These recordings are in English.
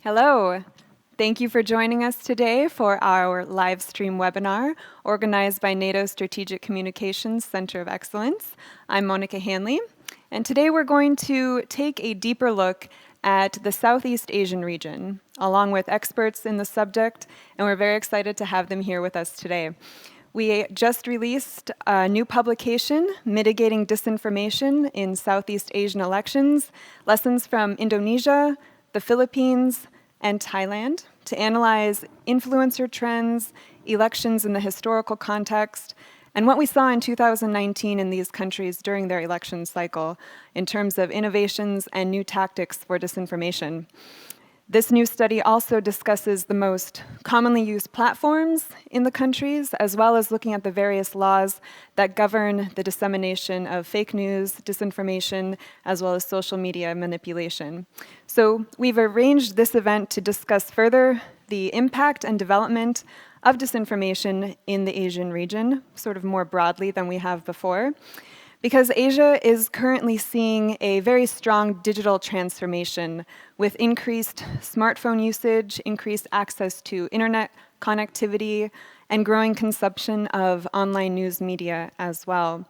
Hello. Thank you for joining us today for our live stream webinar organized by NATO Strategic Communications Center of Excellence. I'm Monika Hanley, and today we're going to take a deeper look at the Southeast Asian region, along with experts in the subject, and we're very excited to have them here with us today. We just released a new publication, Mitigating Disinformation in Southeast Asian Elections, Lessons from Indonesia, the Philippines, and Thailand, to analyze influencer trends, elections in the historical context, and what we saw in 2019 in these countries during their election cycle in terms of innovations and new tactics for disinformation. This new study also discusses the most commonly used platforms in the countries, as well as looking at the various laws that govern the dissemination of fake news, disinformation, as well as social media manipulation. So we've arranged this event to discuss further the impact and development of disinformation in the Asian region, sort of more broadly than we have before. Because Asia is currently seeing a very strong digital transformation with increased smartphone usage, increased access to internet connectivity, and growing consumption of online news media as well.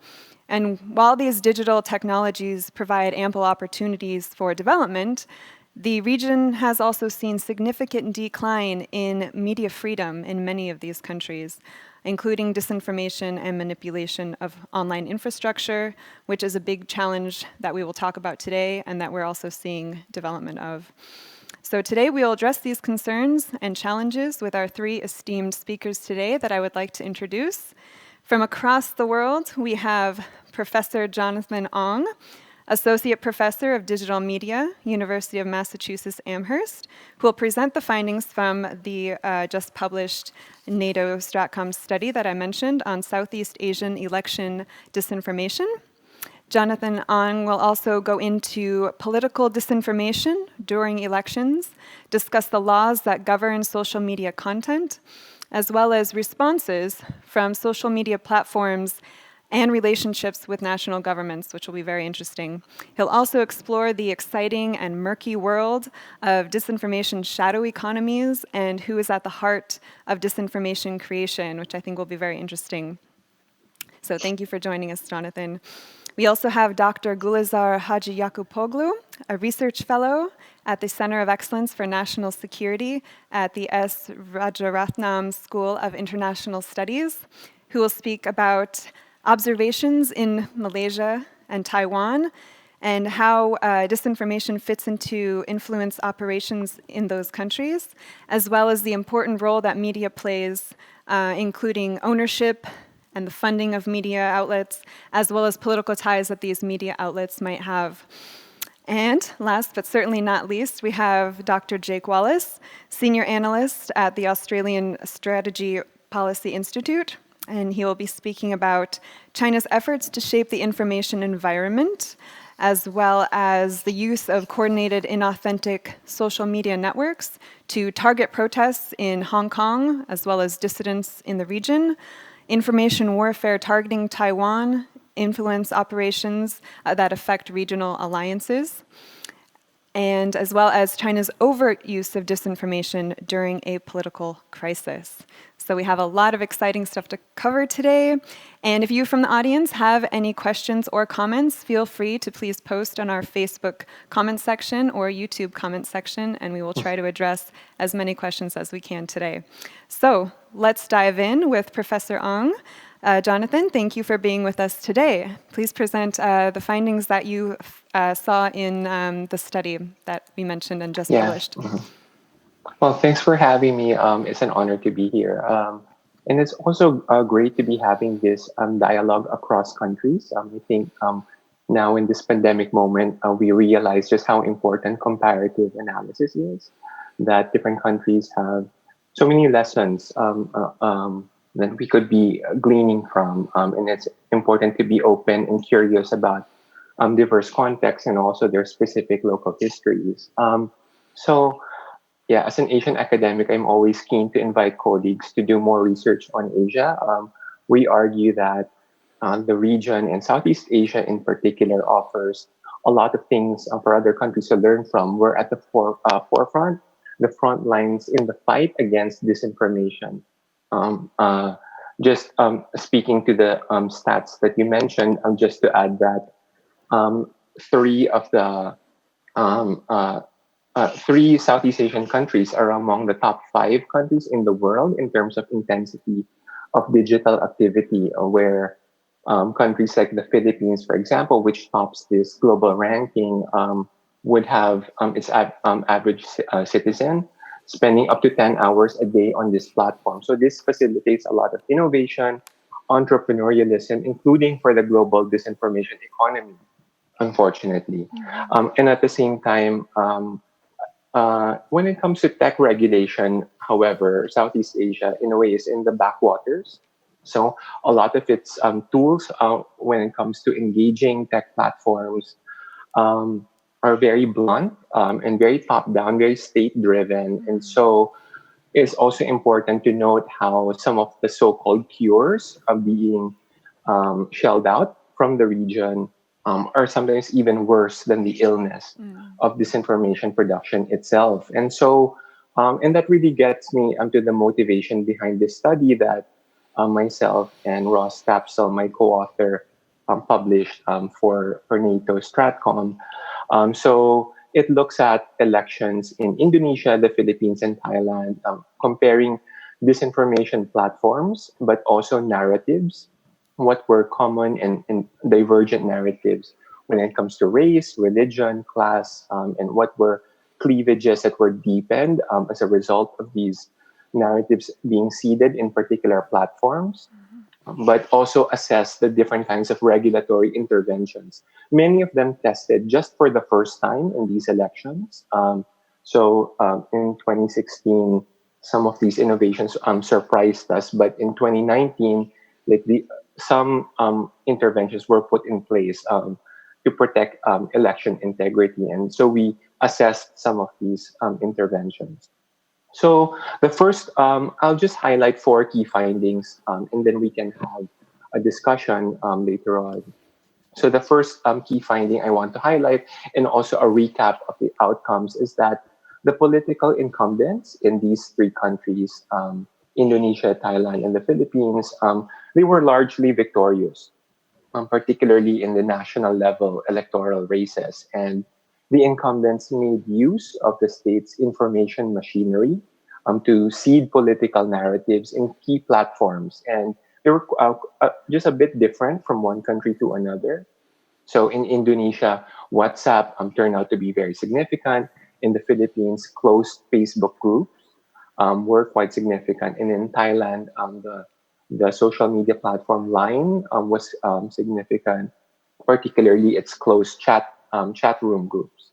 And while these digital technologies provide ample opportunities for development, the region has also seen significant decline in media freedom in many of these countries, including disinformation and manipulation of online infrastructure, which is a big challenge that we will talk about today and that we're also seeing development of. So today we will address these concerns and challenges with our three esteemed speakers today that I would like to introduce. From across the world, we have Professor Jonathan Ong, Associate Professor of Digital Media, University of Massachusetts-Amherst, who will present the findings from the just published NATO StratCom study that I mentioned on Southeast Asian election disinformation. Jonathan Ong will also go into political disinformation during elections, discuss the laws that govern social media content, as well as responses from social media platforms and relationships with national governments, which will be very interesting. He'll also explore the exciting and murky world of disinformation shadow economies and who is at the heart of disinformation creation, which I think will be very interesting. So thank you for joining us, Jonathan. We also have Dr. Gulizar Haciyakupoglu, a research fellow at the Center of Excellence for National Security at the S. Rajaratnam School of International Studies, who will speak about observations in Malaysia and Taiwan, and how disinformation fits into influence operations in those countries, as well as the important role that media plays, including ownership and the funding of media outlets, as well as political ties that these media outlets might have. And last but certainly not least, we have Dr. Jacob Wallis, Senior Analyst at the Australian Strategy Policy Institute, and he will be speaking about China's efforts to shape the information environment, as well as the use of coordinated inauthentic social media networks to target protests in Hong Kong, as well as dissidents in the region, information warfare targeting Taiwan, influence operations that affect regional alliances, and as well as China's overt use of disinformation during a political crisis. So we have a lot of exciting stuff to cover today. And if you from the audience have any questions or comments, feel free to please post on our Facebook comment section or YouTube comment section, and we will try to address as many questions as we can today. So let's dive in with Professor Ong. Jonathan, thank you for being with us today. Please present the findings that you saw in the study that we mentioned and just published. Well, thanks for having me. It's an honor to be here. And it's also great to be having this dialogue across countries. I think now in this pandemic moment, we realize just how important comparative analysis is, that different countries have so many lessons that we could be gleaning from. And it's important to be open and curious about diverse contexts and also their specific local histories. Yeah, as an Asian academic, I'm always keen to invite colleagues to do more research on Asia. We argue that the region and Southeast Asia in particular offers a lot of things for other countries to learn from. We're at the forefront the front lines in the fight against disinformation. Um, uh, just speaking to the stats that you mentioned, just to add that um, three of the um, uh, three Southeast Asian countries are among the top five countries in the world in terms of intensity of digital activity, where countries like the Philippines, for example, which tops this global ranking, would have its average citizen spending up to 10 hours a day on this platform. So this facilitates a lot of innovation, entrepreneurialism, including for the global disinformation economy, unfortunately. Mhm. And at the same time, when it comes to tech regulation, however, Southeast Asia, in a way, is in the backwaters. So a lot of its tools, when it comes to engaging tech platforms, um, are very blunt and very top down, very state driven. And so it's also important to note how some of the so called cures are being shelled out from the region are sometimes even worse than the illness Mm. of disinformation production itself. And that really gets me to the motivation behind this study that myself and Ross Tapsell, my co-author, published for NATO StratCom. So it looks at elections in Indonesia, the Philippines, and Thailand, comparing disinformation platforms, but also narratives, what were common and divergent narratives when it comes to race, religion, class, and what were cleavages that were deepened as a result of these narratives being seeded in particular platforms, but also assess the different kinds of regulatory interventions. Many of them tested just for the first time in these elections. In 2016, some of these innovations surprised us, but in 2019, like some interventions were put in place to protect election integrity, and so we assessed some of these interventions. So the first, I'll just highlight four key findings, and then we can have a discussion later on. So the first key finding I want to highlight, and also a recap of the outcomes, is that the political incumbents in these three countries, Indonesia, Thailand, and the Philippines, they were largely victorious, particularly in the national level electoral races. And the incumbents made use of the state's information machinery to seed political narratives in key platforms. And they were just a bit different from one country to another. So in Indonesia, WhatsApp turned out to be very significant. In the Philippines, closed Facebook groups were quite significant. And in Thailand, the social media platform Line was significant, particularly its closed chat room groups.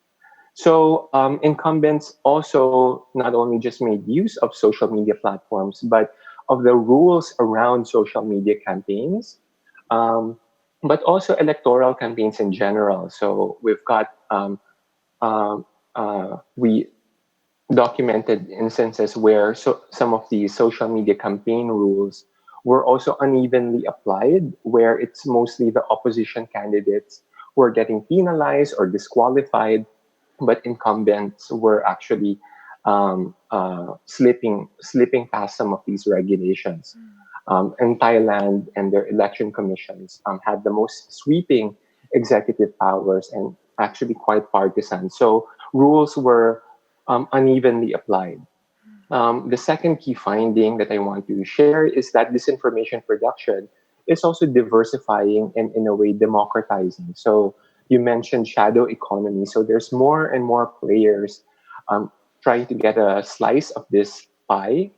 So incumbents also not only just made use of social media platforms, but of the rules around social media campaigns, um, but also electoral campaigns in general. So we've got we documented instances where some of the social media campaign rules were also unevenly applied, where it's mostly the opposition candidates who are getting penalized or disqualified, but incumbents were actually slipping past some of these regulations. And Thailand and their election commissions had the most sweeping executive powers and actually quite partisan. So rules were unevenly applied. The second key finding that I want to share is that disinformation production is also diversifying and, in a way, democratizing. So you mentioned shadow economy. So there's more and more players um, trying to get a slice of this pie,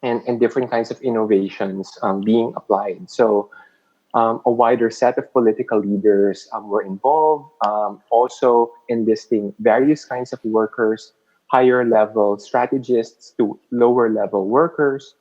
and different kinds of innovations being applied. So a wider set of political leaders were involved, also enlisting various kinds of workers, higher level strategists to lower level workers.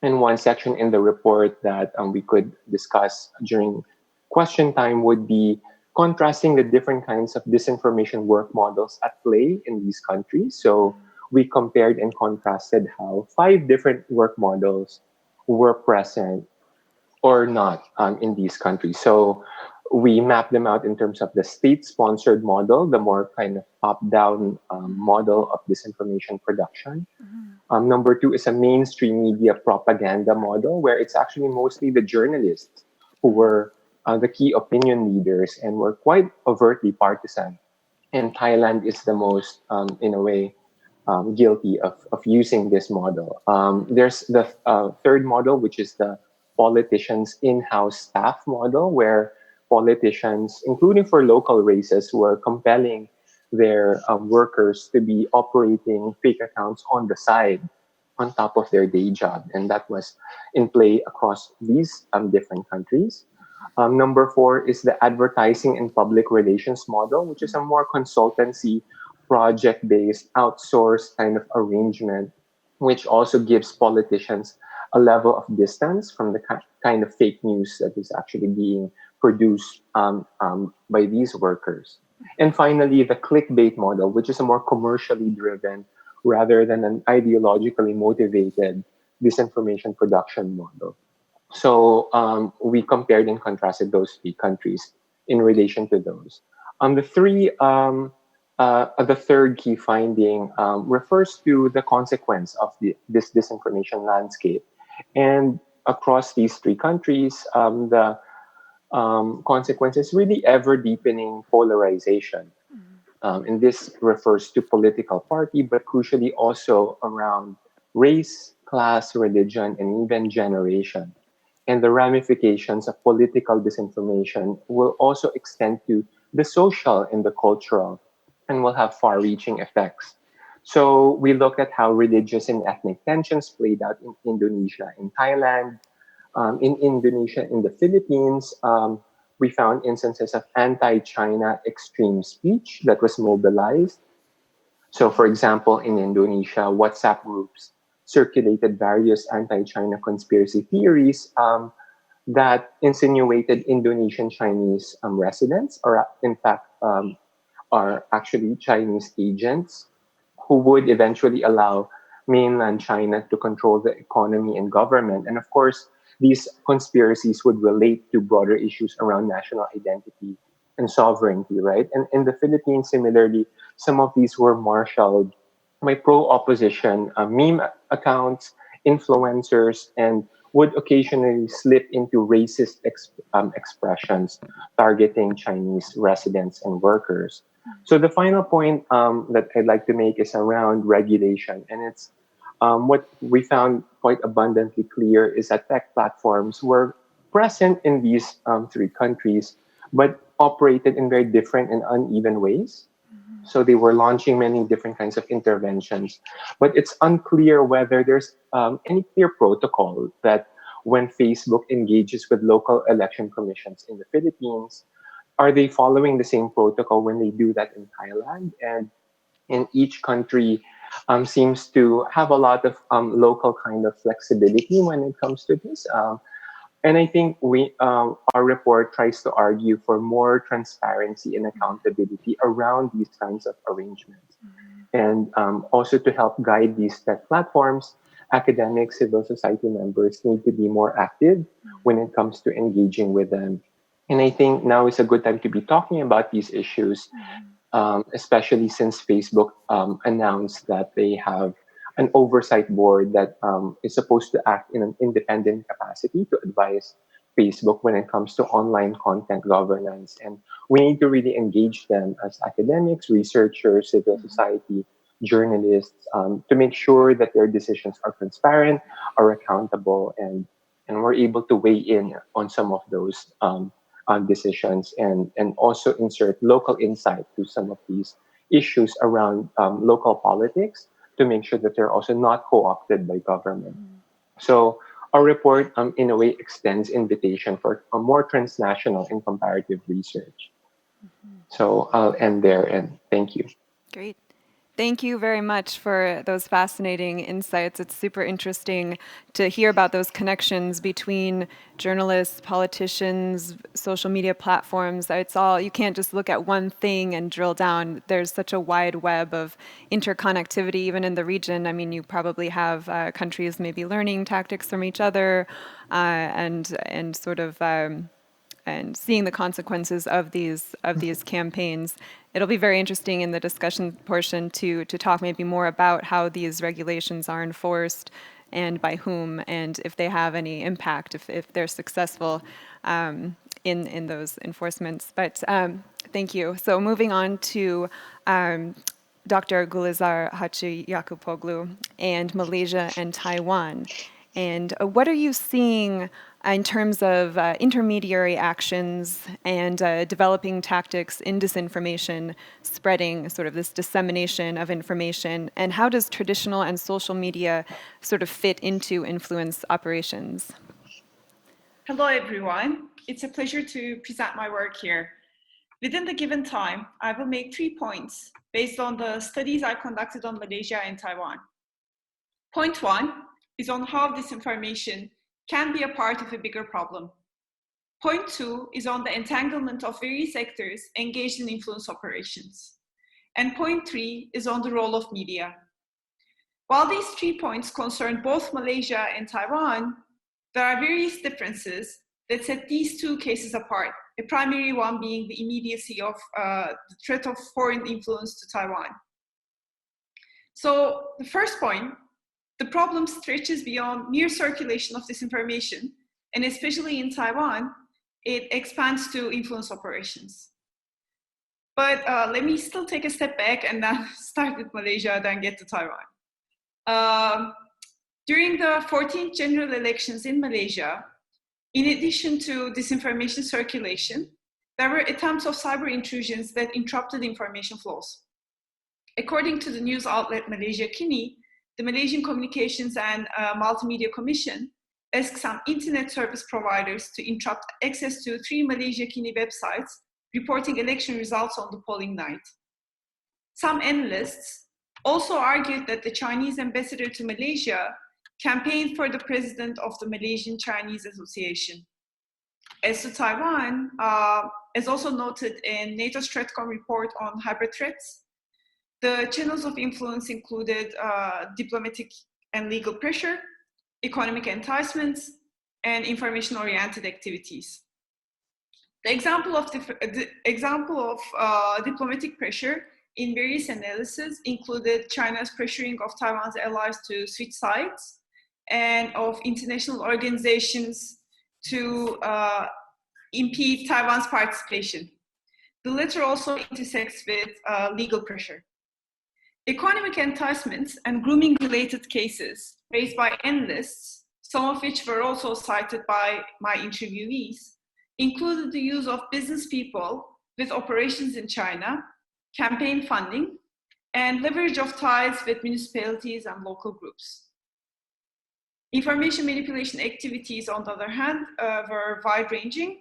And one section in the report that we could discuss during question time would be contrasting the different kinds of disinformation work models at play in these countries. So we compared and contrasted how five different work models were present or not in these countries. So We map them out in terms of the state-sponsored model, the more kind of top-down model of disinformation production. Number two is a mainstream media propaganda model, where it's actually mostly the journalists who were the key opinion leaders and were quite overtly partisan. And Thailand is the most, in a way, guilty of using this model. There's the third model, which is the politicians' in-house staff model, where politicians, including for local races, were compelling their workers to be operating fake accounts on the side on top of their day job. And that was in play across these different countries. Number four is the advertising and public relations model, which is a more consultancy, project based, outsourced kind of arrangement, which also gives politicians a level of distance from the kind of fake news that is actually being produced by these workers. And finally, the clickbait model, which is a more commercially driven rather than an ideologically motivated disinformation production model. So we compared and contrasted those three countries in relation to those. The third key finding refers to the consequence of this disinformation landscape. And across these three countries, the consequence is really ever deepening polarization. And this refers to political party, but crucially also around race, class, religion, and even generation. And the ramifications of political disinformation will also extend to the social and the cultural and will have far reaching effects. So we look at how religious and ethnic tensions played out in Indonesia, in Thailand, in Indonesia, in the Philippines. We found instances of anti China extreme speech that was mobilized. So, for example, in Indonesia, WhatsApp groups circulated various anti China conspiracy theories that insinuated Indonesian Chinese residents, or in fact, are actually Chinese agents who would eventually allow mainland China to control the economy and government. And of course, these conspiracies would relate to broader issues around national identity and sovereignty, right? And in the Philippines, similarly, some of these were marshaled by pro opposition meme accounts, influencers, and would occasionally slip into racist expressions targeting Chinese residents and workers. So the final point that I'd like to make is around regulation, and it's what we found quite abundantly clear is that tech platforms were present in these three countries, but operated in very different and uneven ways. So they were launching many different kinds of interventions, but it's unclear whether there's any clear protocol that when Facebook engages with local election commissions in the Philippines, are they following the same protocol when they do that in Thailand? And in each country seems to have a lot of local kind of flexibility when it comes to this. And I think our report tries to argue for more transparency and accountability around these kinds of arrangements. And also to help guide these tech platforms, academic civil society members need to be more active when it comes to engaging with them. And I think now is a good time to be talking about these issues, especially since Facebook announced that they have an oversight board that is supposed to act in an independent capacity to advise Facebook when it comes to online content governance. And we need to really engage them as academics, researchers, civil society, journalists to make sure that their decisions are transparent, are accountable, and we're able to weigh in on some of those decisions and also insert local insight to some of these issues around local politics to make sure that they're also not co-opted by government. So our report, in a way, extends invitation for a more transnational and comparative research. So I'll end there and thank you. Great. Thank you very much for those fascinating insights. It's super interesting to hear about those connections between journalists, politicians, social media platforms. It's all, you can't just look at one thing and drill down. There's such a wide web of interconnectivity, even in the region. I mean, you probably have countries maybe learning tactics from each other and sort of and seeing the consequences of these campaigns. It'll be very interesting in the discussion portion to talk maybe more about how these regulations are enforced and by whom, and if they have any impact, if they're successful in those enforcements. But thank you. So moving on to Dr. Gulizar Haciyakupoglu and Malaysia and Taiwan. And what are you seeing in terms of intermediary actions and developing tactics in disinformation, spreading sort of this dissemination of information, and how does traditional and social media sort of fit into influence operations? Hello, everyone. It's a pleasure to present my work here. Within the given time, I will make 3 points based on the studies I conducted on Malaysia and Taiwan. Point 1 is on how disinformation can be a part of a bigger problem. Point 2 is on the entanglement of various actors engaged in influence operations. And point 3 is on the role of media. While these 3 points concern both Malaysia and Taiwan, there are various differences that set these 2 cases apart, a primary one being the immediacy of the threat of foreign influence to Taiwan. So the first point, the problem stretches beyond mere circulation of disinformation, and especially in Taiwan, it expands to influence operations. But let me still take a step back and then start with Malaysia, then get to Taiwan. During the 14th general elections in Malaysia, in addition to disinformation circulation, there were attempts of cyber intrusions that interrupted information flows. According to the news outlet Malaysia Kini, the Malaysian Communications and Multimedia Commission asked some internet service providers to interrupt access to 3 Malaysia Kini websites reporting election results on the polling night. Some analysts also argued that the Chinese ambassador to Malaysia campaigned for the president of the Malaysian Chinese Association. As to Taiwan, as also noted in NATO StratCom report on hybrid threats, the channels of influence included diplomatic and legal pressure, economic enticements, and information-oriented activities. The example of diplomatic pressure in various analyses included China's pressuring of Taiwan's allies to switch sides and of international organizations to impede Taiwan's participation. The latter also intersects with legal pressure. Economic enticements and grooming-related cases raised by analysts, some of which were also cited by my interviewees, included the use of business people with operations in China, campaign funding, and leverage of ties with municipalities and local groups. Information manipulation activities, on the other hand, were wide-ranging,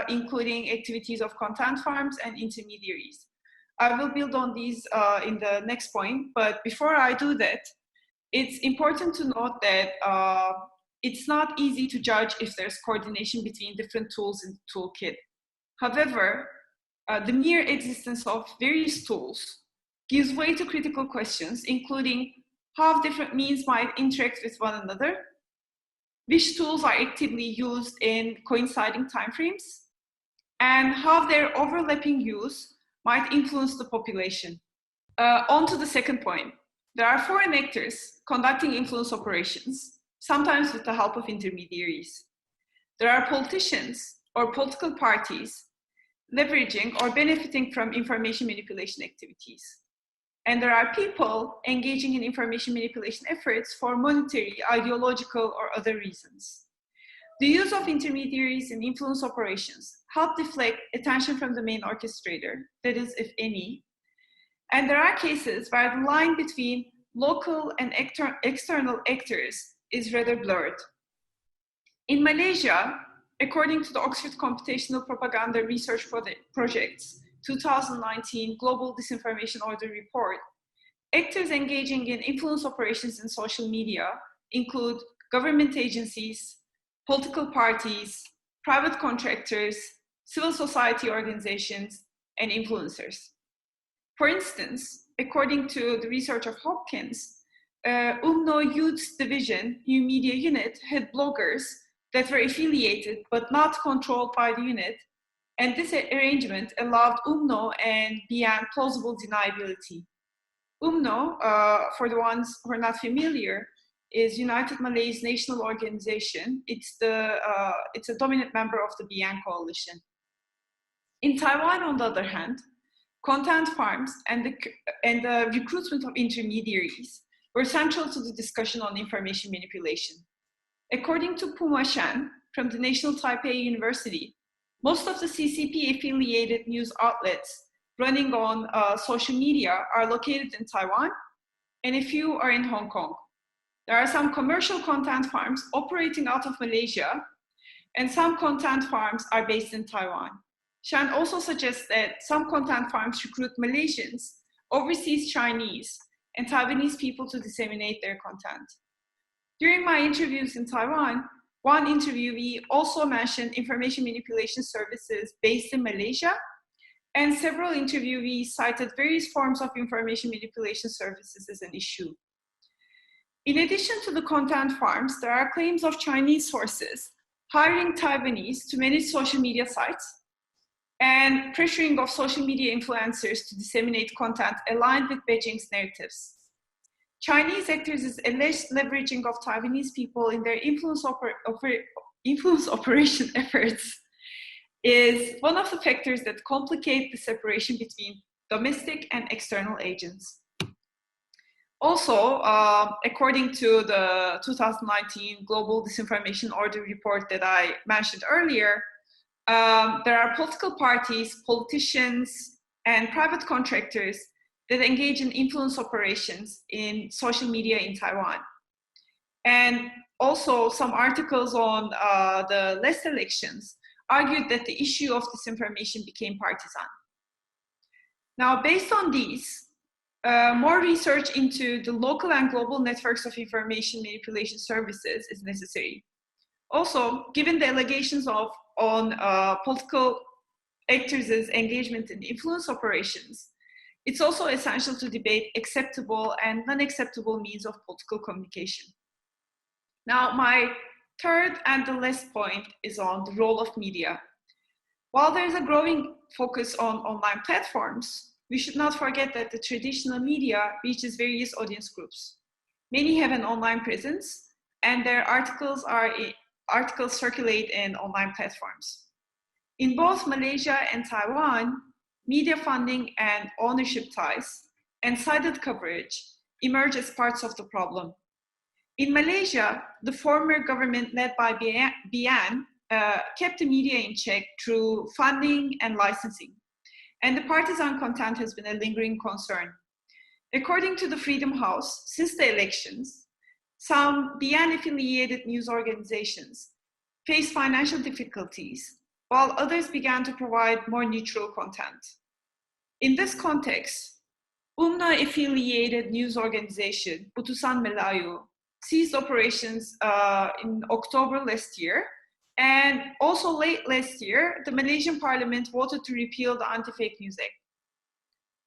including activities of content farms and intermediaries. I will build on these in the next point, but before I do that, it's important to note that it's not easy to judge if there's coordination between different tools in the toolkit. However, the mere existence of various tools gives way to critical questions, including how different means might interact with one another, which tools are actively used in coinciding timeframes, and how their overlapping use might influence the population. On to the second point. There are foreign actors conducting influence operations, sometimes with the help of intermediaries. There are politicians or political parties leveraging or benefiting from information manipulation activities. And there are people engaging in information manipulation efforts for monetary, ideological, or other reasons. The use of intermediaries in influence operations help deflect attention from the main orchestrator, that is, if any. And there are cases where the line between local and external actors is rather blurred. In Malaysia, according to the Oxford Computational Propaganda Research Project's 2019 Global Disinformation Order report, actors engaging in influence operations in social media include government agencies, political parties, private contractors, civil society organizations, and influencers. For instance, according to the research of Hopkins, UMNO Youth Division, New Media Unit, had bloggers that were affiliated but not controlled by the unit, and this arrangement allowed UMNO and BN plausible deniability. UMNO, for the ones who are not familiar, is United Malays National Organization. It's a dominant member of the BN coalition. In Taiwan, on the other hand, content farms and the recruitment of intermediaries were central to the discussion on information manipulation. According to Puma Shen from the National Taipei University, most of the CCP-affiliated news outlets running on social media are located in Taiwan, and a few are in Hong Kong. There are some commercial content farms operating out of Malaysia, and some content farms are based in Taiwan. Shan also suggests that some content farms recruit Malaysians, overseas Chinese, and Taiwanese people to disseminate their content. During my interviews in Taiwan, one interviewee also mentioned information manipulation services based in Malaysia, and several interviewees cited various forms of information manipulation services as an issue. In addition to the content farms, there are claims of Chinese sources hiring Taiwanese to manage social media sites and pressuring of social media influencers to disseminate content aligned with Beijing's narratives. Chinese actors' alleged leveraging of Taiwanese people in their influence operation efforts is one of the factors that complicate the separation between domestic and external agents. Also, according to the 2019 Global Disinformation Order report that I mentioned earlier, there are political parties, politicians, and private contractors that engage in influence operations in social media in Taiwan. And also some articles on the last elections argued that the issue of disinformation became partisan. Now, based on these, more research into the local and global networks of information manipulation services is necessary. Also, given the allegations on political actors' engagement in influence operations, it's also essential to debate acceptable and non-acceptable means of political communication. Now, my third and the last point is on the role of media. While there's a growing focus on online platforms, we should not forget that the traditional media reaches various audience groups. Many have an online presence, and their articles circulate in online platforms. In both Malaysia and Taiwan, media funding and ownership ties and sided coverage emerge as parts of the problem. In Malaysia, the former government led by BN kept the media in check through funding and licensing, and the partisan content has been a lingering concern. According to the Freedom House, since the elections, some BN-affiliated news organizations faced financial difficulties, while others began to provide more neutral content. In this context, UMNO-affiliated news organization, Utusan Melayu, ceased operations in October last year, and also late last year, the Malaysian parliament voted to repeal the Anti-Fake News Act.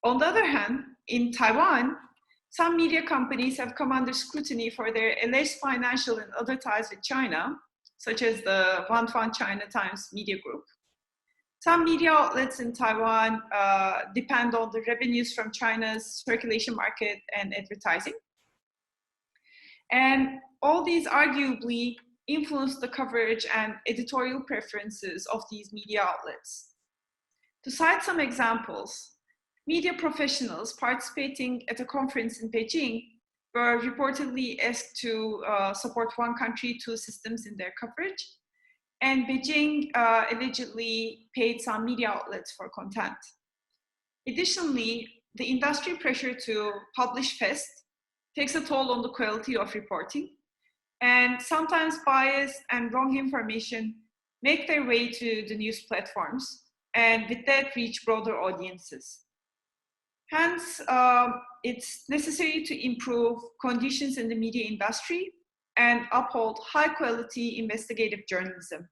On the other hand, in Taiwan, some media companies have come under scrutiny for their alleged financial and other ties with China, such as the Wanfan China Times Media Group. Some media outlets in Taiwan depend on the revenues from China's circulation market and advertising. And all these arguably influence the coverage and editorial preferences of these media outlets. To cite some examples, media professionals participating at a conference in Beijing were reportedly asked to support one country, two systems in their coverage, and Beijing allegedly paid some media outlets for content. Additionally, the industry pressure to publish fast takes a toll on the quality of reporting, and sometimes biased and wrong information make their way to the news platforms, and with that reach broader audiences. Hence, it's necessary to improve conditions in the media industry and uphold high-quality investigative journalism.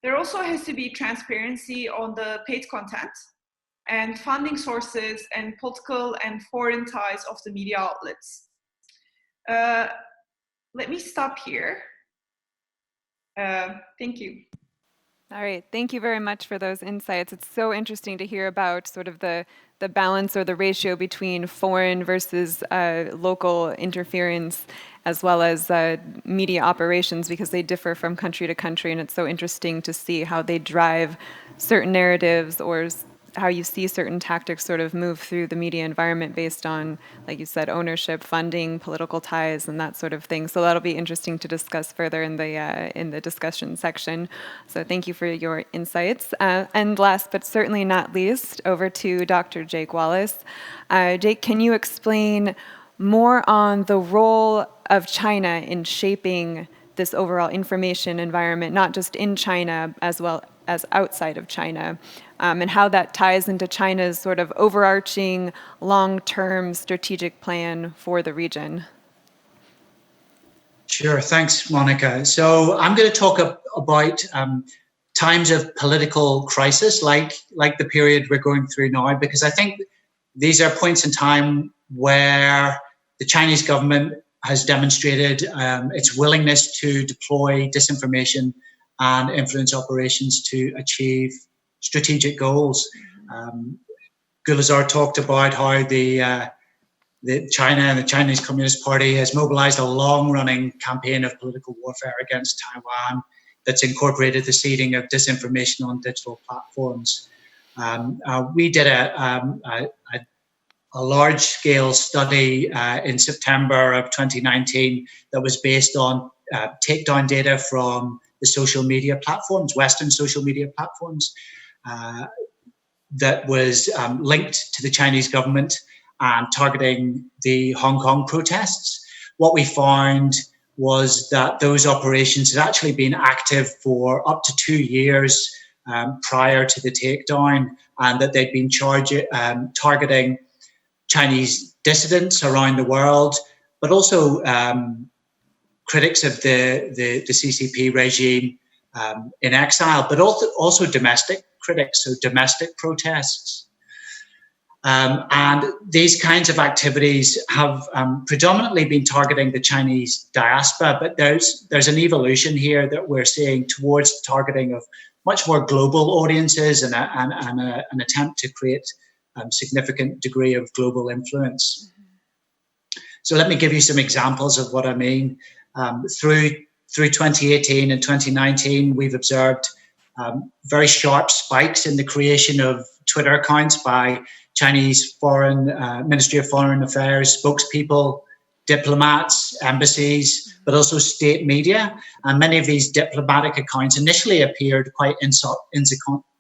There also has to be transparency on the paid content and funding sources and political and foreign ties of the media outlets. Let me stop here. Thank you. All right, thank you very much for those insights. It's so interesting to hear about sort of the balance or the ratio between foreign versus local interference, as well as media operations, because they differ from country to country, and it's so interesting to see how they drive certain narratives or how you see certain tactics sort of move through the media environment based on, like you said, ownership, funding, political ties, and that sort of thing. So that'll be interesting to discuss further in the discussion section. So thank you for your insights. And last but certainly not least, over to Dr. Jake Wallis. Jake, can you explain more on the role of China in shaping this overall information environment, not just in China as well as outside of China, and how that ties into China's sort of overarching long-term strategic plan for the region? Sure, thanks, Monica. So I'm going to talk about times of political crisis, like the period we're going through now, because I think these are points in time where the Chinese government has demonstrated its willingness to deploy disinformation and influence operations to achieve strategic goals. Gulizar talked about how the China and the Chinese Communist Party has mobilized a long-running campaign of political warfare against Taiwan that's incorporated the seeding of disinformation on digital platforms. We did a large-scale study in September of 2019 that was based on takedown data from the social media platforms, Western social media platforms, that was linked to the Chinese government and targeting the Hong Kong protests. What we found was that those operations had actually been active for up to 2 years prior to the takedown, and that they'd been targeting Chinese dissidents around the world, but also critics of the CCP regime in exile, but also domestic critics, so domestic protests. And these kinds of activities have predominantly been targeting the Chinese diaspora, but there's an evolution here that we're seeing towards the targeting of much more global audiences and an attempt to create significant degree of global influence. So let me give you some examples of what I mean. Through 2018 and 2019, we've observed very sharp spikes in the creation of Twitter accounts by Chinese Ministry of Foreign Affairs spokespeople, diplomats, embassies, but also state media. And many of these diplomatic accounts initially appeared quite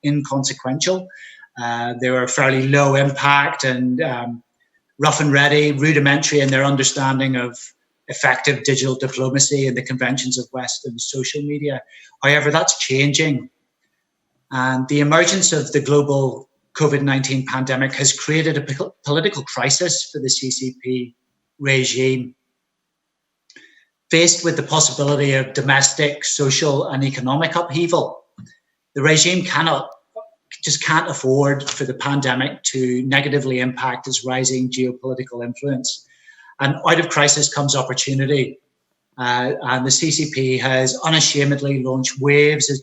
inconsequential. They were fairly low impact and rough and ready, rudimentary in their understanding of effective digital diplomacy and the conventions of Western social media. However, that's changing. And the emergence of the global COVID-19 pandemic has created a political crisis for the CCP regime. Faced with the possibility of domestic, social, and economic upheaval, the regime can't afford for the pandemic to negatively impact its rising geopolitical influence. And out of crisis comes opportunity. And the CCP has unashamedly launched waves of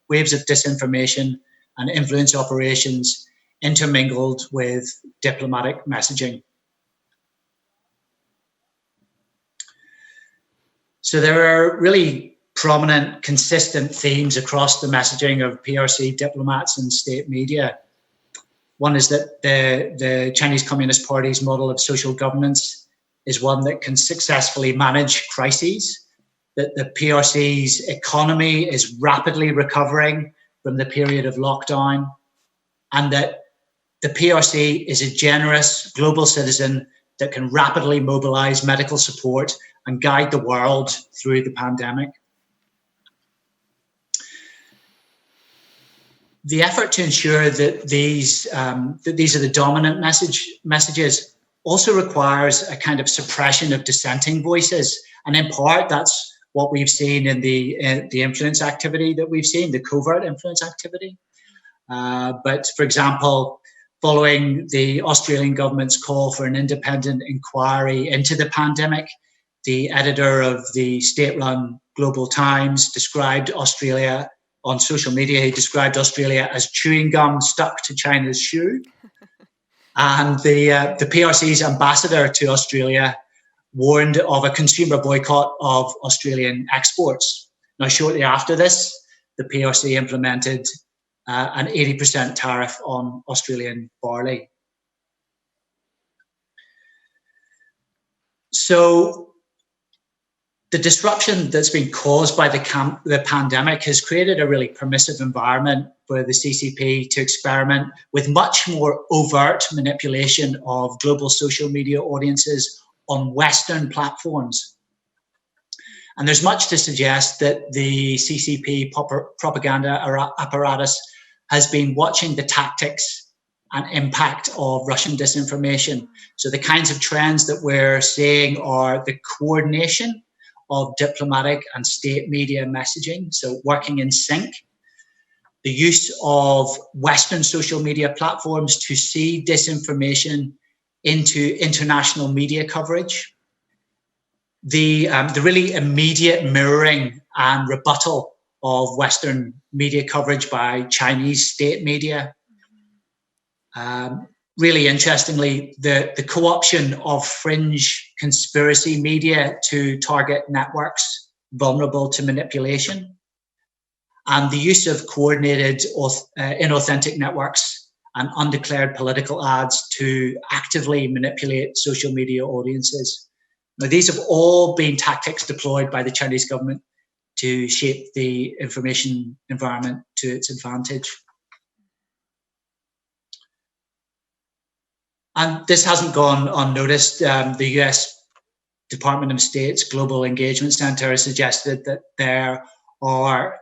disinformation and influence operations intermingled with diplomatic messaging. So there are really prominent, consistent themes across the messaging of PRC diplomats and state media. One is that the Chinese Communist Party's model of social governance is one that can successfully manage crises, that the PRC's economy is rapidly recovering from the period of lockdown, and that the PRC is a generous global citizen that can rapidly mobilize medical support and guide the world through the pandemic. The effort to ensure that these are the dominant messages also requires a kind of suppression of dissenting voices, and in part that's what we've seen in the influence activity that we've seen, the covert influence activity. But for example, following the Australian government's call for an independent inquiry into the pandemic, the editor of the state-run Global Times, described Australia on social media. He described Australia as chewing gum stuck to China's shoe. And the PRC's ambassador to Australia warned of a consumer boycott of Australian exports. Now, shortly after this, the PRC implemented an 80% tariff on Australian barley. So the disruption that's been caused by the pandemic has created a really permissive environment for the CCP to experiment with much more overt manipulation of global social media audiences on Western platforms. And there's much to suggest that the CCP propaganda apparatus has been watching the tactics and impact of Russian disinformation. So the kinds of trends that we're seeing are the coordination of diplomatic and state media messaging, so working in sync, the use of Western social media platforms to see disinformation into international media coverage, the really immediate mirroring and rebuttal of Western media coverage by Chinese state media. Really interestingly, the co-option of fringe conspiracy media to target networks vulnerable to manipulation, and the use of coordinated inauthentic networks and undeclared political ads to actively manipulate social media audiences. Now, these have all been tactics deployed by the Chinese government to shape the information environment to its advantage. And this hasn't gone unnoticed. The US Department of State's Global Engagement Center has suggested that there are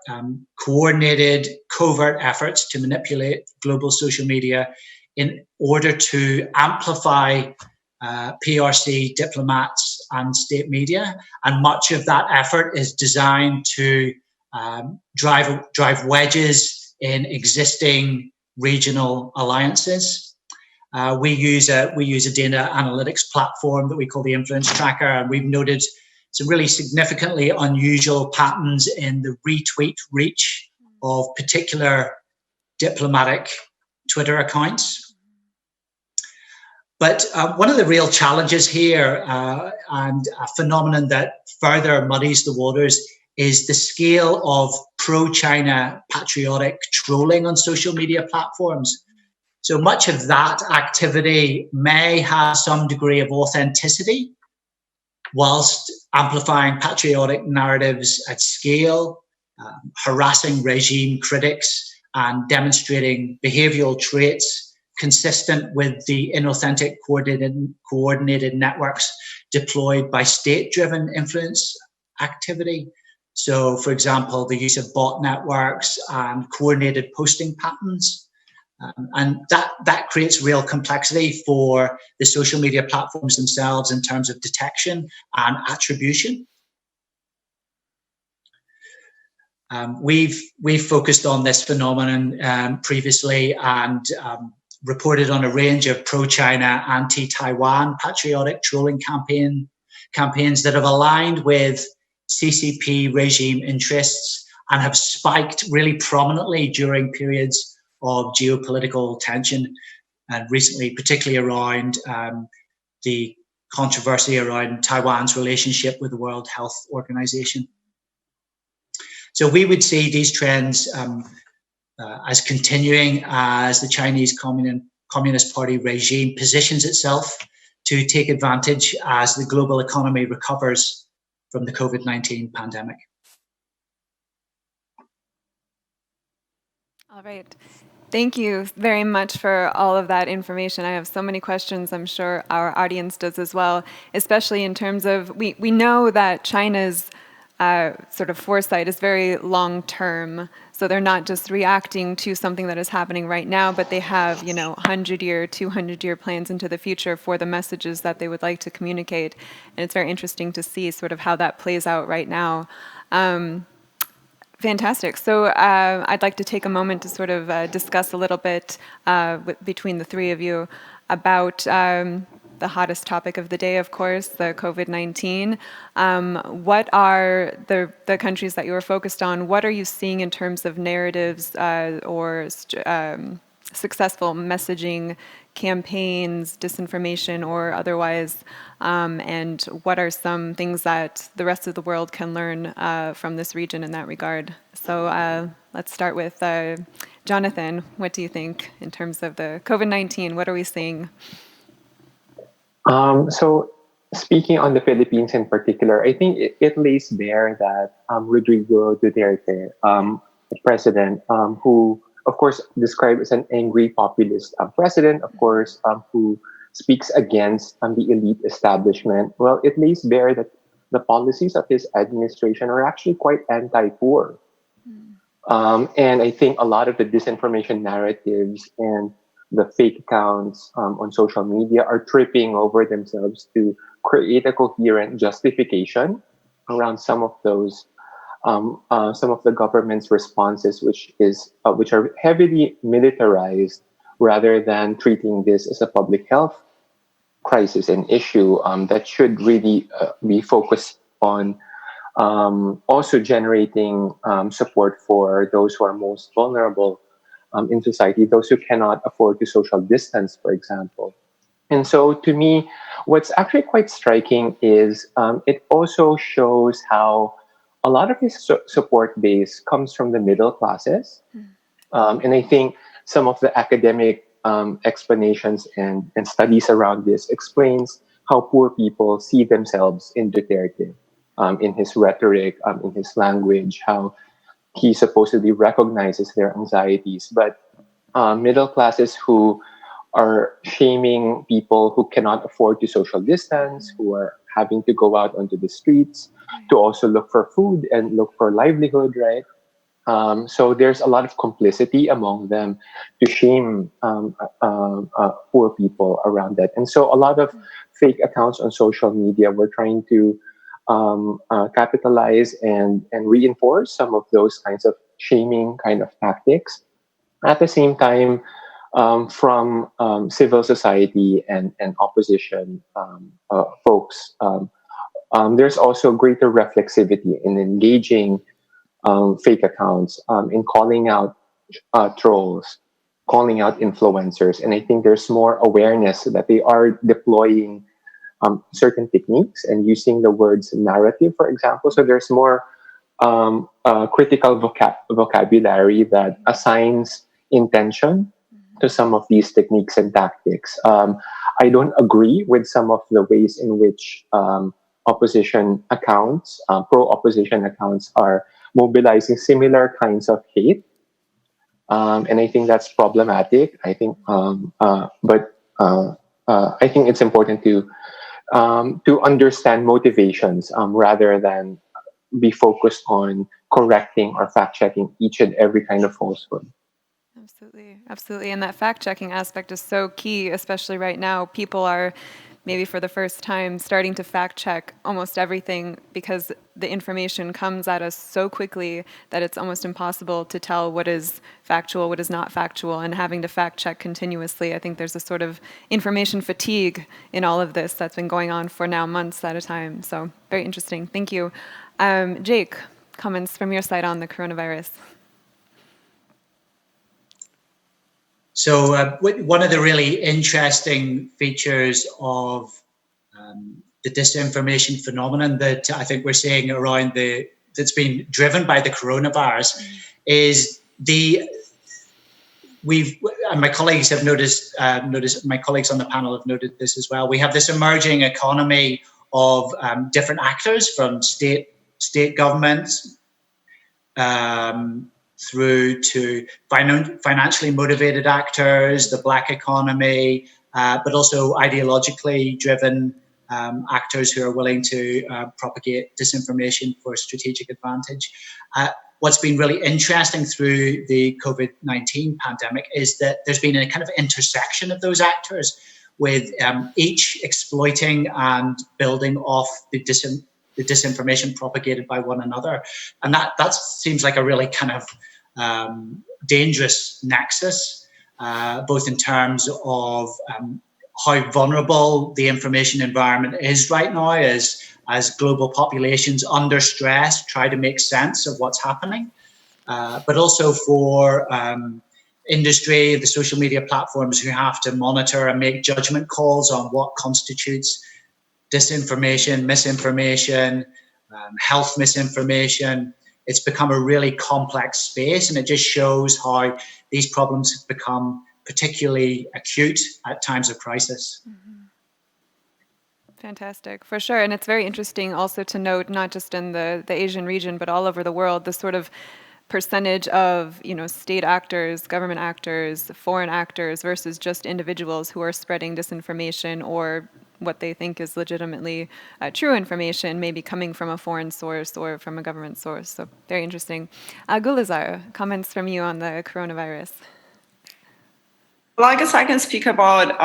coordinated, covert efforts to manipulate global social media in order to amplify PRC diplomats and state media. And much of that effort is designed to drive wedges in existing regional alliances. We use a data analytics platform that we call the Influence Tracker, and we've noted some really significantly unusual patterns in the retweet reach of particular diplomatic Twitter accounts. But one of the real challenges here, and a phenomenon that further muddies the waters, is the scale of pro-China patriotic trolling on social media platforms. So much of that activity may have some degree of authenticity, whilst amplifying patriotic narratives at scale, harassing regime critics, and demonstrating behavioral traits consistent with the inauthentic coordinated networks deployed by state-driven influence activity. So, for example, the use of bot networks and coordinated posting patterns. And that creates real complexity for the social media platforms themselves in terms of detection and attribution. We've focused on this phenomenon previously and reported on a range of pro-China, anti-Taiwan patriotic trolling campaigns that have aligned with CCP regime interests and have spiked really prominently during periods of geopolitical tension, and recently, particularly around the controversy around Taiwan's relationship with the World Health Organization. So we would see these trends as continuing as the Chinese Communist Party regime positions itself to take advantage as the global economy recovers from the COVID-19 pandemic. All right. Thank you very much for all of that information. I have so many questions. I'm sure our audience does as well, especially in terms of, we know that China's sort of foresight is very long-term. So they're not just reacting to something that is happening right now, but they have, 100-year, 200-year plans into the future for the messages that they would like to communicate. And it's very interesting to see sort of how that plays out right now. Fantastic. So I'd like to take a moment to sort of discuss a little bit between the three of you about the hottest topic of the day, of course, the COVID-19. What are the countries that you were focused on? What are you seeing in terms of narratives or successful messaging campaigns, disinformation or otherwise, and what are some things that the rest of the world can learn from this region in that regard? So let's start with Jonathan. What do you think in terms of the COVID-19? What are we seeing? So speaking on the Philippines in particular, I think it lays bare that Rodrigo Duterte, the president, who of course described as an angry populist president, of course, who speaks against the elite establishment. Well, it lays bare that the policies of his administration are actually quite anti-poor. And I think a lot of the disinformation narratives and the fake accounts on social media are tripping over themselves to create a coherent justification around some of those, some of the government's responses, which are heavily militarized, rather than treating this as a public health crisis and issue that should really be focused on also generating support for those who are most vulnerable in society, those who cannot afford to social distance, for example. And so, to me, what's actually quite striking is it also shows how a lot of his support base comes from the middle classes. And I think some of the academic explanations and studies around this explains how poor people see themselves in Duterte, in his rhetoric, in his language, how he supposedly recognizes their anxieties. But middle classes who are shaming people who cannot afford to social distance, who are having to go out onto the streets to also look for food and look for livelihood, right? So there's a lot of complicity among them to shame poor people around that. And so a lot of fake accounts on social media were trying to capitalize and reinforce some of those kinds of shaming kind of tactics. At the same time, from civil society and opposition folks, there's also greater reflexivity in engaging fake accounts, in calling out trolls, calling out influencers. And I think there's more awareness that they are deploying certain techniques and using the words narrative, for example. So there's more critical vocabulary that assigns intention to some of these techniques and tactics. I don't agree with some of the ways in which opposition accounts, pro-opposition accounts, are mobilizing similar kinds of hate. And I think that's problematic. I think, but I think it's important to understand motivations rather than be focused on correcting or fact-checking each and every kind of falsehood. Absolutely, absolutely. And that fact-checking aspect is so key, especially right now. People are maybe for the first time starting to fact-check almost everything because the information comes at us so quickly that it's almost impossible to tell what is factual, what is not factual, and having to fact-check continuously. I think there's a sort of information fatigue in all of this that's been going on for now months at a time. So very interesting. Thank you. Jake, comments from your side on the coronavirus? So one of the really interesting features of the disinformation phenomenon that I think we're seeing around that's been driven by the coronavirus is and my colleagues have noticed, my colleagues on the panel have noted this as well. We have this emerging economy of different actors, from state governments, through to financially motivated actors, the black economy, but also ideologically driven actors who are willing to propagate disinformation for strategic advantage. What's been really interesting through the COVID-19 pandemic is that there's been a kind of intersection of those actors, with each exploiting and building off the disinformation propagated by one another. And that seems like a really kind of dangerous nexus, both in terms of how vulnerable the information environment is right now as global populations under stress try to make sense of what's happening, but also for industry, the social media platforms who have to monitor and make judgment calls on what constitutes disinformation, misinformation, health misinformation. It's become a really complex space, and it just shows how these problems have become particularly acute at times of crisis. Mm-hmm. Fantastic, for sure. And it's very interesting also to note, not just in the Asian region, but all over the world, the sort of percentage of, state actors, government actors, foreign actors versus just individuals who are spreading disinformation or what they think is legitimately true information, maybe coming from a foreign source or from a government source. So very interesting. Gulizar, comments from you on the coronavirus? Well, I guess I can speak about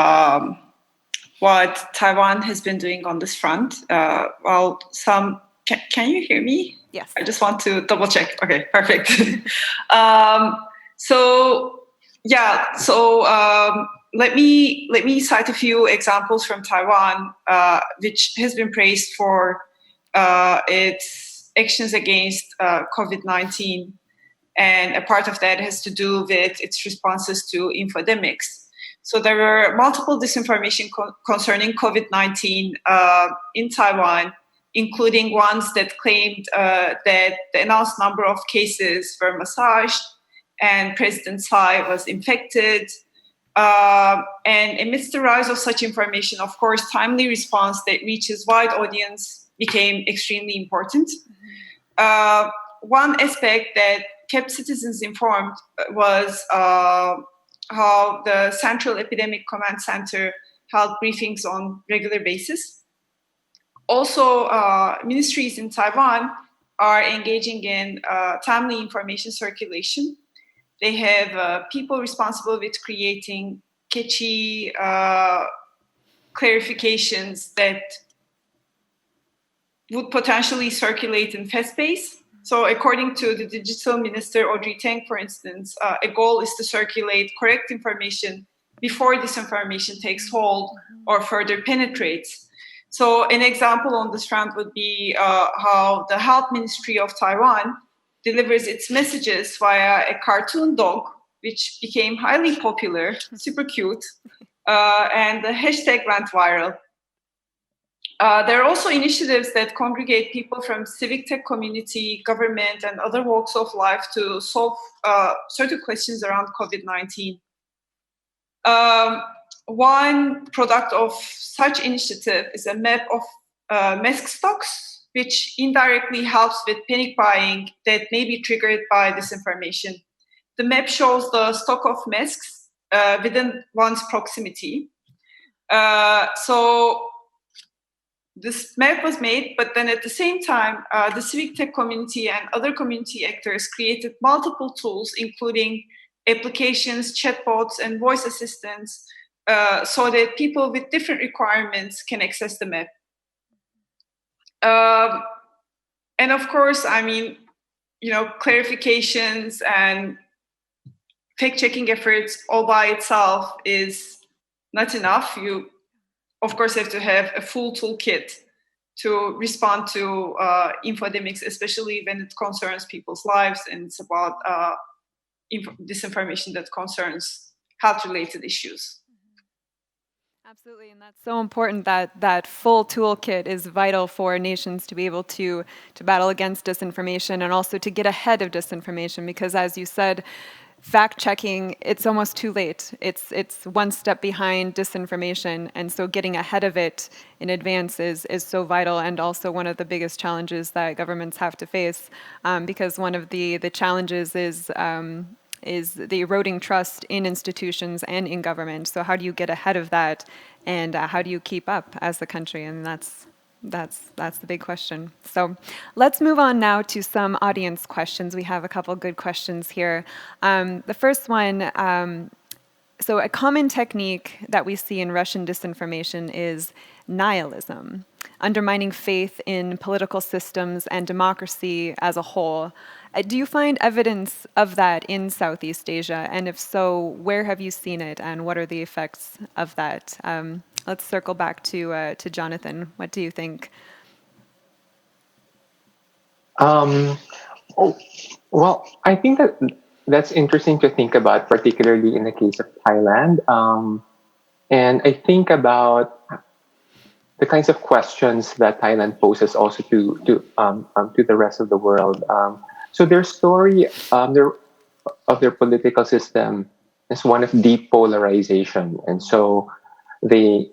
what Taiwan has been doing on this front. Can you hear me? Yes. I just want to double check. Okay, perfect. Let me cite a few examples from Taiwan, which has been praised for its actions against COVID-19. And a part of that has to do with its responses to infodemics. So there were multiple disinformation concerning COVID-19 in Taiwan, including ones that claimed that the announced number of cases were massaged and President Tsai was infected. And amidst the rise of such information, of course, timely response that reaches wide audience became extremely important. One aspect that kept citizens informed was how the Central Epidemic Command Center held briefings on regular basis. Also, ministries in Taiwan are engaging in timely information circulation. They have people responsible with creating catchy clarifications that would potentially circulate in fast pace. So according to the digital minister, Audrey Tang, for instance, a goal is to circulate correct information before disinformation takes hold or further penetrates. So an example on this front would be how the Health Ministry of Taiwan delivers its messages via a cartoon dog, which became highly popular, super cute, and the hashtag went viral. There are also initiatives that congregate people from civic tech community, government, and other walks of life to solve certain questions around COVID-19. One product of such initiative is a map of mask stocks, which indirectly helps with panic buying that may be triggered by disinformation. The map shows the stock of masks within one's proximity. So this map was made, but then at the same time, the civic tech community and other community actors created multiple tools, including applications, chatbots, and voice assistants, so that people with different requirements can access the map. And of course, clarifications and fact-checking efforts all by itself is not enough. You, of course, have to have a full toolkit to respond to infodemics, especially when it concerns people's lives and it's about disinformation that concerns health-related issues. Absolutely, and that's so important that full toolkit is vital for nations to be able to battle against disinformation and also to get ahead of disinformation, because as you said, fact-checking, it's almost too late. It's one step behind disinformation, and so getting ahead of it in advance is so vital, and also one of the biggest challenges that governments have to face, because one of the challenges is the eroding trust in institutions and in government. So how do you get ahead of that, and how do you keep up as a country? And that's the big question. So let's move on now to some audience questions. We have a couple good questions here. The first one, so a common technique that we see in Russian disinformation is nihilism. undermining faith in political systems and democracy as a whole. Do you find evidence of that in Southeast Asia? And if so, where have you seen it, and what are the effects of that? Let's circle back to Jonathan. What do you think? Oh, well, I think that's interesting to think about, particularly in the case of Thailand. And I think about the kinds of questions that Thailand poses also to the rest of the world. So their story of their political system is one of deep polarization, and so they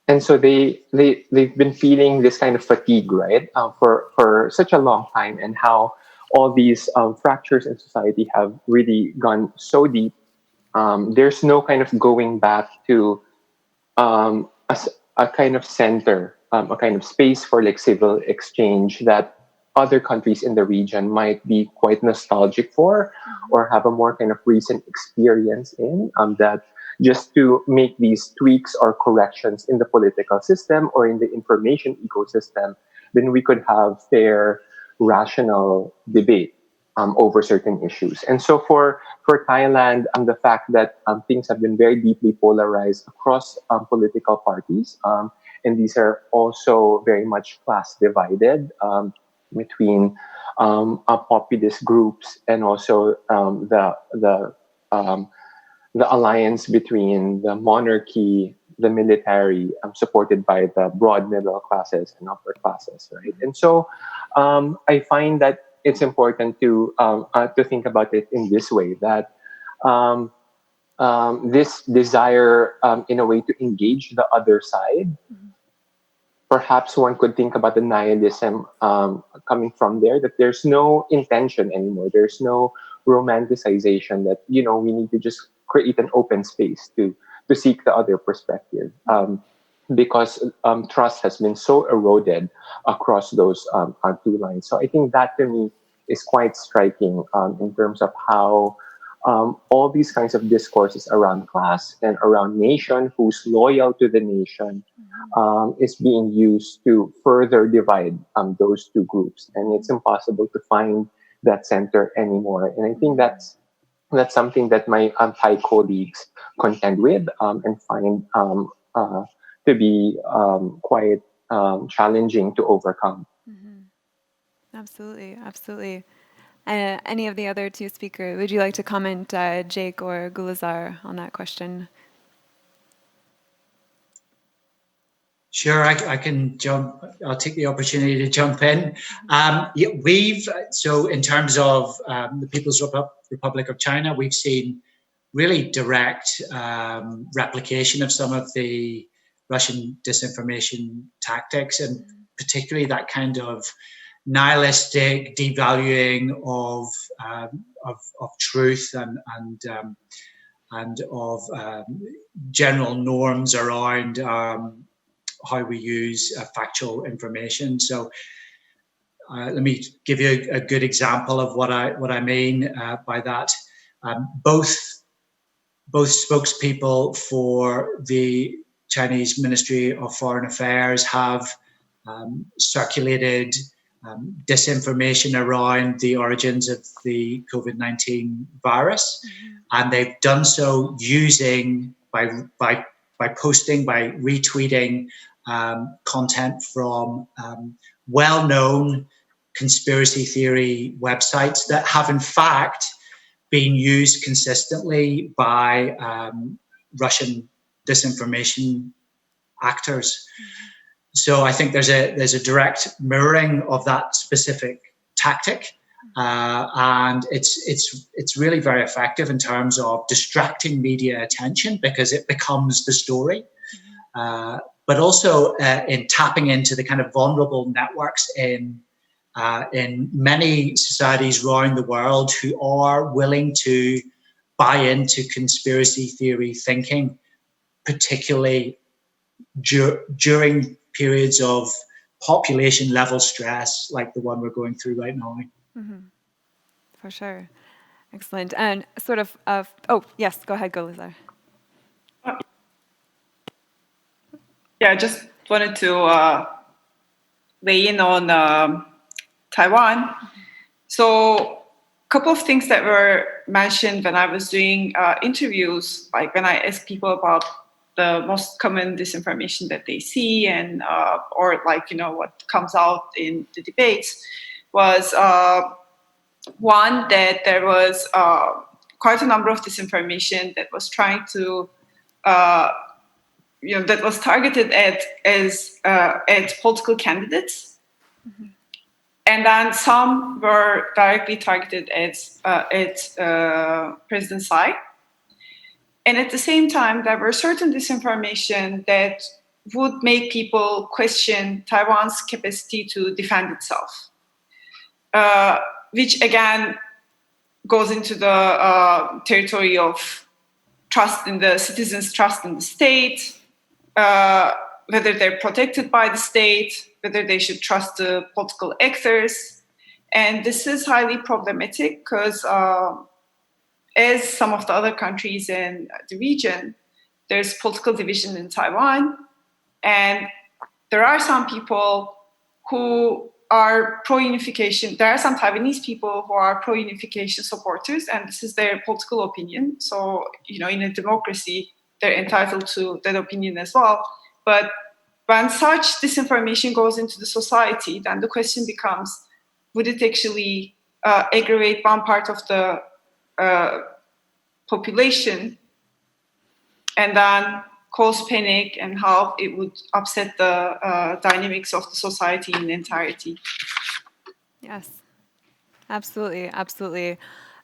they've been feeling this kind of fatigue, right, for such a long time, and how all these fractures in society have really gone so deep. There's no kind of going back to a kind of center, a kind of space for like civil exchange that other countries in the region might be quite nostalgic for, or have a more kind of recent experience in, that just to make these tweaks or corrections in the political system or in the information ecosystem, then we could have fair, rational debate over certain issues. And so for Thailand, the fact that things have been very deeply polarized across political parties, and these are also very much class divided between populist groups, and also the alliance between the monarchy, the military, supported by the broad middle classes and upper classes, right? And so I find that it's important to think about it in this way, that um, this desire, in a way, to engage the other side. Perhaps one could think about the nihilism coming from there, that there's no intention anymore. There's no romanticization that, we need to just create an open space to seek the other perspective. Because trust has been so eroded across those two lines. So I think that to me is quite striking in terms of how all these kinds of discourses around class and around nation, who's loyal to the nation, is being used to further divide those two groups. And it's impossible to find that center anymore. And I think that's something that my Thai colleagues contend with, and find to be quite challenging to overcome. Absolutely, absolutely. Any of the other two speakers, would you like to comment, Jake or Gulizar, on that question? Sure, I can jump. I'll take the opportunity to jump in. So in terms of the People's Republic of China, we've seen really direct replication of some of the Russian disinformation tactics, and particularly that kind of nihilistic devaluing of truth and of general norms around how we use factual information. So let me give you a good example of what I mean by that. Both spokespeople for the Chinese Ministry of Foreign Affairs have circulated disinformation around the origins of the COVID-19 virus, and they've done so using by posting, by retweeting content from well-known conspiracy theory websites that have in fact been used consistently by Russian disinformation actors. So I think there's a direct mirroring of that specific tactic, and it's really very effective in terms of distracting media attention because it becomes the story, but also in tapping into the kind of vulnerable networks in many societies around the world who are willing to buy into conspiracy theory thinking, particularly during periods of population level stress like the one we're going through right now. For sure. Excellent. And sort of, oh, yes, go ahead, Gulizar. Yeah, I just wanted to weigh in on Taiwan. So a couple of things that were mentioned when I was doing interviews, like when I asked people about the most common disinformation that they see and or like, what comes out in the debates was one, that there was quite a number of disinformation that was trying to that was targeted at political candidates, and then some were directly targeted at President Tsai. And at the same time, there were certain disinformation that would make people question Taiwan's capacity to defend itself, which again goes into the territory of trust in the citizens' trust in the state, whether they're protected by the state, whether they should trust the political actors. And this is highly problematic because as some of the other countries in the region, there's political division in Taiwan. And there are some people who are pro-unification. There are some Taiwanese people who are pro-unification supporters, and this is their political opinion. So, in a democracy, they're entitled to that opinion as well. But when such disinformation goes into the society, then the question becomes, would it actually aggravate one part of the population and then cause panic, and how it would upset the dynamics of the society in entirety? Yes, absolutely.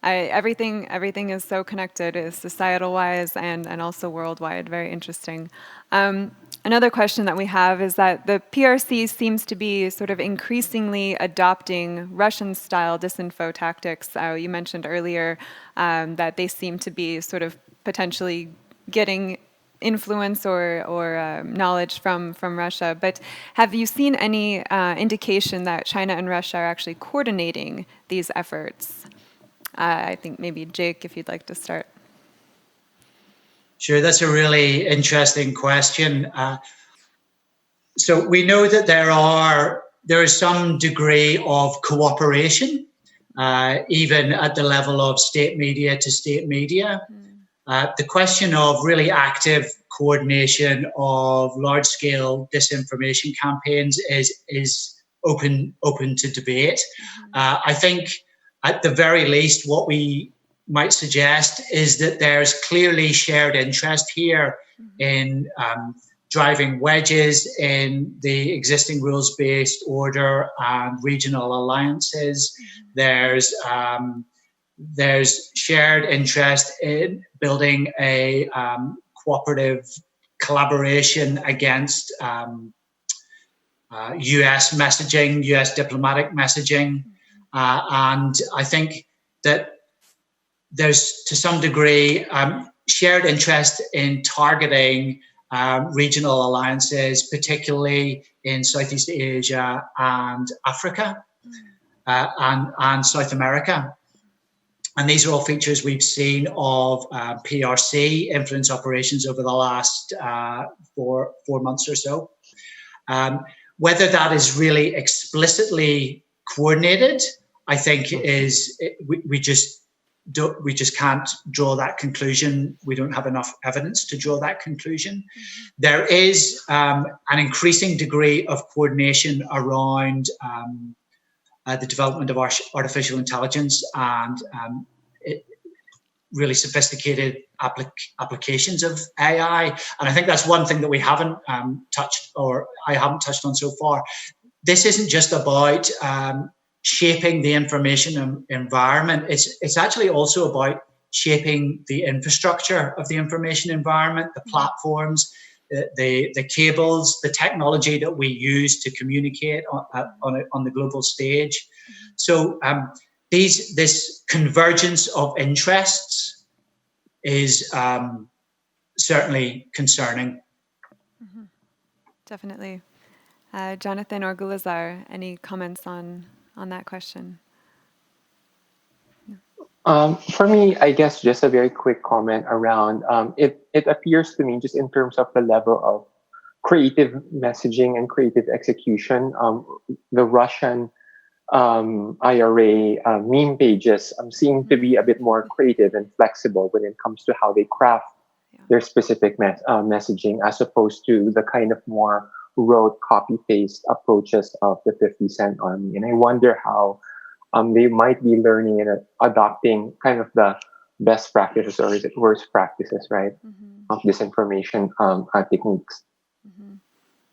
Everything is so connected, is societal-wise and also worldwide. Very interesting. Another question that we have is that the PRC seems to be sort of increasingly adopting Russian-style disinfo tactics. You mentioned earlier that they seem to be sort of potentially getting influence or knowledge from Russia. But have you seen any indication that China and Russia are actually coordinating these efforts? I think maybe Jake, if you'd like to start. Sure, that's a really interesting question. So we know that there is some degree of cooperation, even at the level of state media to state media. The question of really active coordination of large-scale disinformation campaigns is open to debate. I think at the very least, what we might suggest is that there's clearly shared interest here in driving wedges in the existing rules-based order and regional alliances. There's shared interest in building a cooperative collaboration against US messaging, US diplomatic messaging. And I think that there's, to some degree, shared interest in targeting regional alliances, particularly in Southeast Asia and Africa and South America. And these are all features we've seen of PRC influence operations over the last 4 months or so. Whether that is really explicitly coordinated, I think we just can't draw that conclusion. We don't have enough evidence to draw that conclusion. There is an increasing degree of coordination around the development of artificial intelligence and really sophisticated applications of AI. And I think that's one thing that we haven't touched, or I haven't touched on so far. This isn't just about shaping the information environment. It's actually also about shaping the infrastructure of the information environment, the platforms, the cables, the technology that we use to communicate on the global stage. So this convergence of interests is certainly concerning. Definitely. Jonathan or Gulizar, any comments on that question? For me, I guess just a very quick comment around it appears to me, just in terms of the level of creative messaging and creative execution. The Russian IRA meme pages seem to be a bit more creative and flexible when it comes to how they craft their specific messaging, as opposed to the kind of more rote copy-paste approaches of the 50 Cent Army. And I wonder how they might be learning and adopting kind of the best practices, or is it worst practices, right, of disinformation techniques.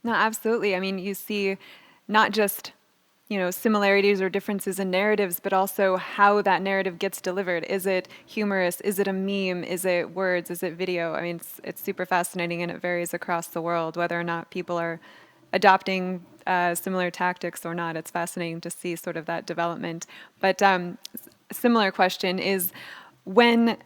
No, absolutely. I mean, you see not just similarities or differences in narratives, but also how that narrative gets delivered. Is it humorous? Is it a meme? Is it words? Is it video? I mean, it's super fascinating, and it varies across the world, whether or not people are adopting similar tactics or not. It's fascinating to see sort of that development. But a similar question is, when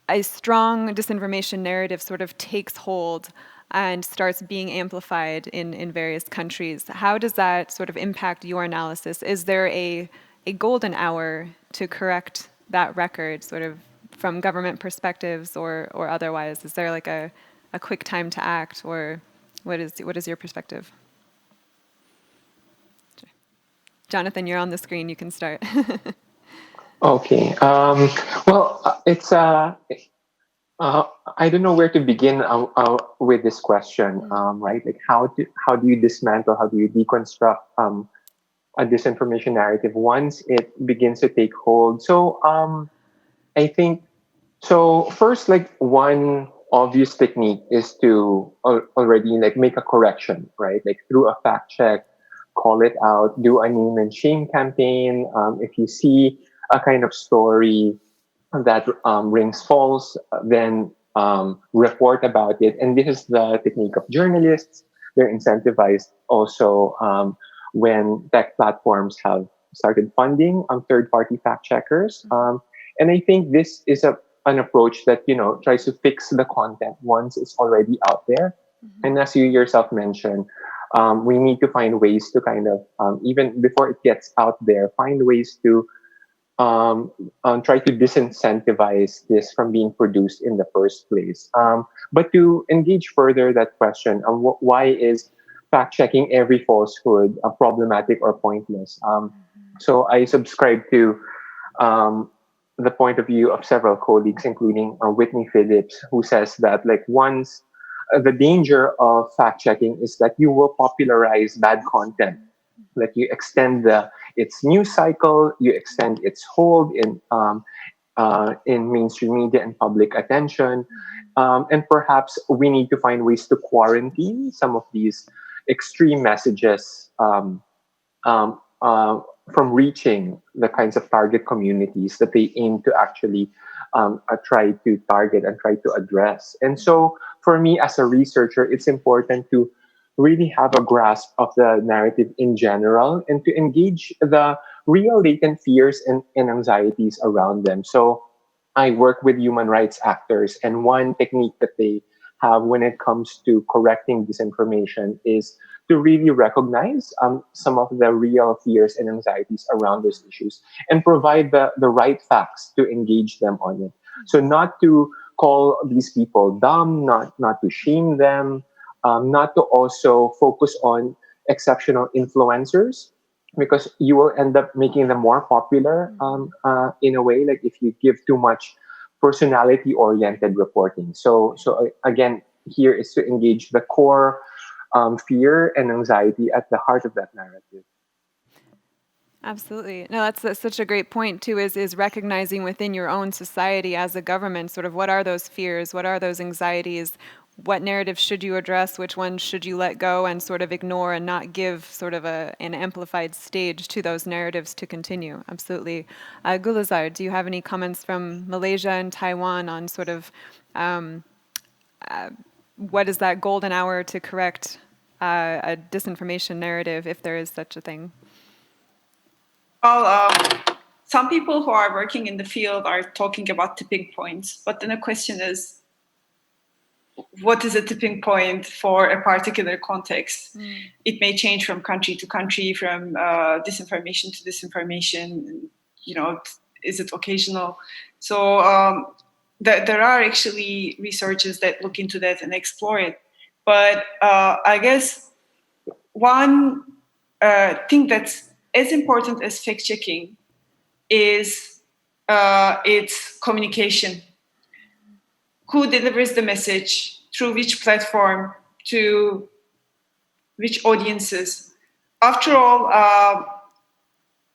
a strong disinformation narrative sort of takes hold and starts being amplified in various countries, how does that sort of impact your analysis? Is there a golden hour to correct that record, sort of from government perspectives or otherwise? Is there like a quick time to act, or what is your perspective? Jonathan, you're on the screen. You can start. Okay. Well, it's I don't know where to begin with this question, right? Like, how do you dismantle, how do you deconstruct a disinformation narrative once it begins to take hold? So I think, so first, like, one obvious technique is to already like make a correction, right? Like through a fact check, call it out, do a name and shame campaign. If you see a kind of story that rings false, then report about it. And this is the technique of journalists. They're incentivized also when tech platforms have started funding third-party fact checkers. And I think this is an approach that tries to fix the content once it's already out there. And as you yourself mentioned, we need to find ways to kind of even before it gets out there, find ways to try to disincentivize this from being produced in the first place. But to engage further that question, why is fact checking every falsehood problematic or pointless? So I subscribe to the point of view of several colleagues, including Whitney Phillips, who says that like once the danger of fact checking is that you will popularize bad content. Like you extend its news cycle, you extend its hold in mainstream media and public attention, and perhaps we need to find ways to quarantine some of these extreme messages from reaching the kinds of target communities that they aim to actually try to target and try to address. And so, for me as a researcher, it's important to really have a grasp of the narrative in general and to engage the real latent fears and anxieties around them. So I work with human rights actors, and one technique that they have when it comes to correcting disinformation is to really recognize some of the real fears and anxieties around those issues and provide the right facts to engage them on it. So not to call these people dumb, not to shame them, not to also focus on exceptional influencers, because you will end up making them more popular in a way, like if you give too much personality-oriented reporting. So again, here is to engage the core fear and anxiety at the heart of that narrative. Absolutely. No, that's such a great point too, is recognizing within your own society as a government, sort of what are those fears, what are those anxieties, what narratives should you address, which ones should you let go and sort of ignore and not give sort of an amplified stage to those narratives to continue. Absolutely. Gulizar, do you have any comments from Malaysia and Taiwan on sort of what is that golden hour to correct a disinformation narrative, if there is such a thing? Well, some people who are working in the field are talking about tipping points, but then the question is, what is a tipping point for a particular context? It may change from country to country, from disinformation to disinformation. Is it occasional? So there are actually researchers that look into that and explore it. But I guess one thing that's as important as fact-checking is its communication. Who delivers the message, through which platform, to which audiences. After all,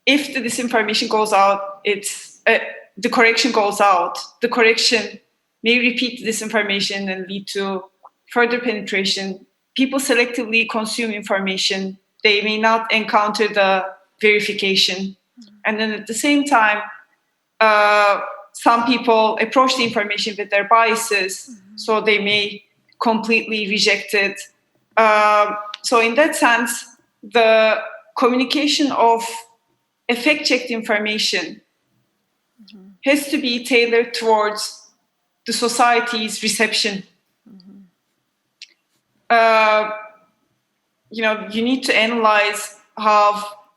if the disinformation goes out, the correction goes out. The correction may repeat the disinformation and lead to further penetration. People selectively consume information. They may not encounter the verification. And then at the same time, some people approach the information with their biases, so they may completely reject it. So in that sense, the communication of fact-checked information has to be tailored towards the society's reception. You need to analyze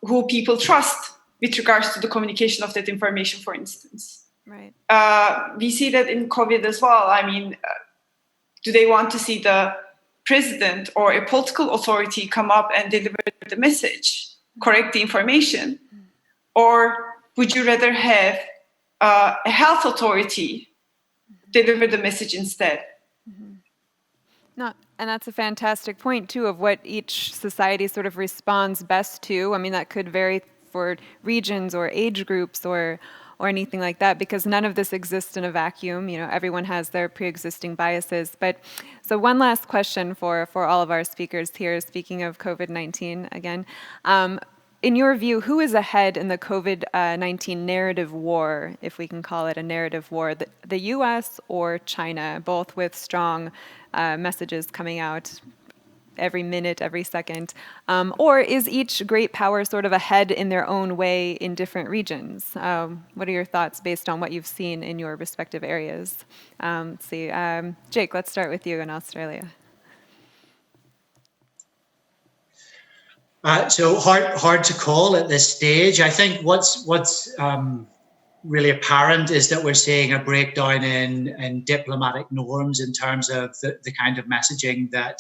who people trust with regards to the communication of that information, for instance. Right. We see that in COVID as well. I mean, do they want to see the president or a political authority come up and deliver the message, correct the information? Or would you rather have a health authority deliver the message instead? No, and that's a fantastic point, too, of what each society sort of responds best to. I mean, that could vary for regions or age groups or anything like that, because none of this exists in a vacuum. Everyone has their pre-existing biases. But so one last question for all of our speakers here, speaking of COVID-19 again. In your view, who is ahead in the COVID-19 narrative war, if we can call it a narrative war, the U.S. or China, both with strong messages coming out every minute, every second? Or is each great power sort of ahead in their own way in different regions? What are your thoughts based on what you've seen in your respective areas? Let's see. Jake, let's start with you in Australia. So hard to call at this stage. I think what's really apparent is that we're seeing a breakdown in diplomatic norms in terms of the kind of messaging that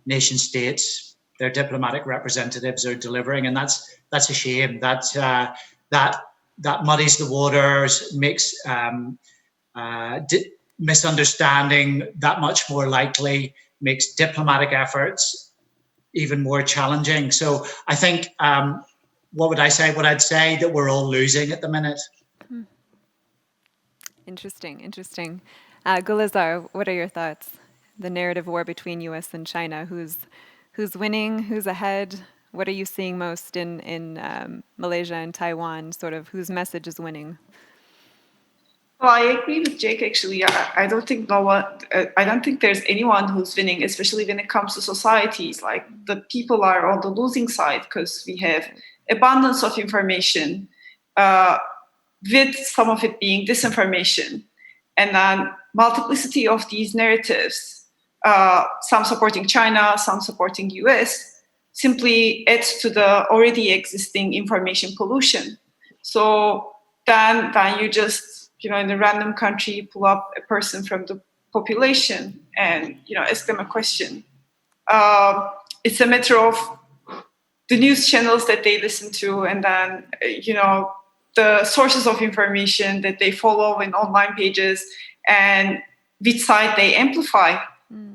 nation states, their diplomatic representatives are delivering, and that's a shame. That muddies the waters, makes misunderstanding that much more likely, makes diplomatic efforts even more challenging. So I think, what would I say? What I'd say that we're all losing at the minute. Interesting. Gulizar, what are your thoughts? The narrative war between U.S. and China. Who's winning? Who's ahead? What are you seeing most in Malaysia and Taiwan? Sort of whose message is winning? Well, I agree with Jake. Actually, I don't think there's anyone who's winning, especially when it comes to societies. Like, the people are on the losing side because we have abundance of information, with some of it being disinformation, and then multiplicity of these narratives. Some supporting China, some supporting US, simply adds to the already existing information pollution. So then you just, in a random country, pull up a person from the population and, ask them a question. It's a matter of the news channels that they listen to, and then, the sources of information that they follow in online pages, and which side they amplify.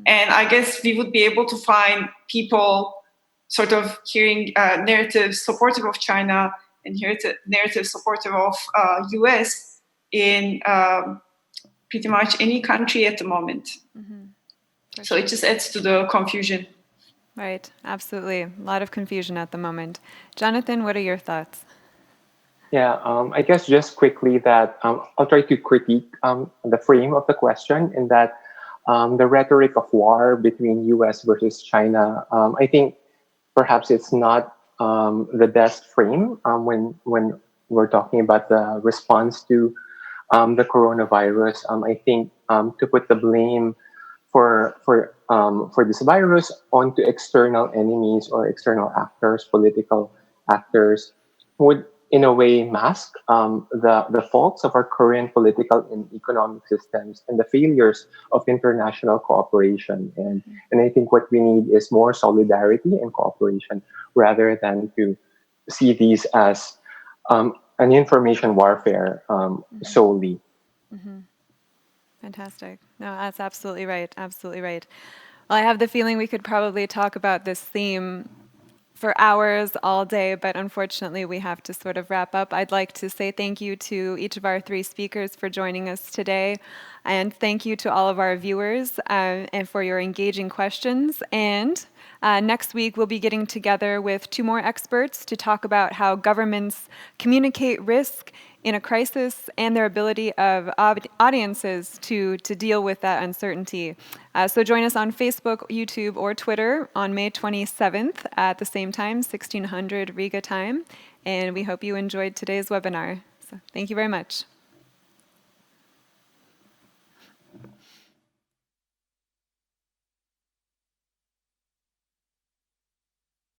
And I guess we would be able to find people sort of hearing narratives supportive of China and narratives supportive of US in pretty much any country at the moment. So it just adds to the confusion. Right, absolutely. A lot of confusion at the moment. Jonathan, what are your thoughts? Yeah, I guess just quickly that I'll try to critique the frame of the question, in that the rhetoric of war between US versus China, I think perhaps it's not the best frame when we're talking about the response to the coronavirus. I think to put the blame for this virus onto external enemies or external actors, political actors, would in a way, mask the faults of our current political and economic systems and the failures of international cooperation. And I think what we need is more solidarity and cooperation rather than to see these as an information warfare solely. Fantastic. No, that's absolutely right. Absolutely right. Well, I have the feeling we could probably talk about this theme for hours all day, but unfortunately we have to sort of wrap up. I'd like to say thank you to each of our three speakers for joining us today, and thank you to all of our viewers and for your engaging questions. And next week we'll be getting together with two more experts to talk about how governments communicate risk in a crisis and their ability of audiences to deal with that uncertainty. So join us on Facebook, YouTube, or Twitter on May 27th at the same time, 1600 Riga time. And we hope you enjoyed today's webinar. So thank you very much.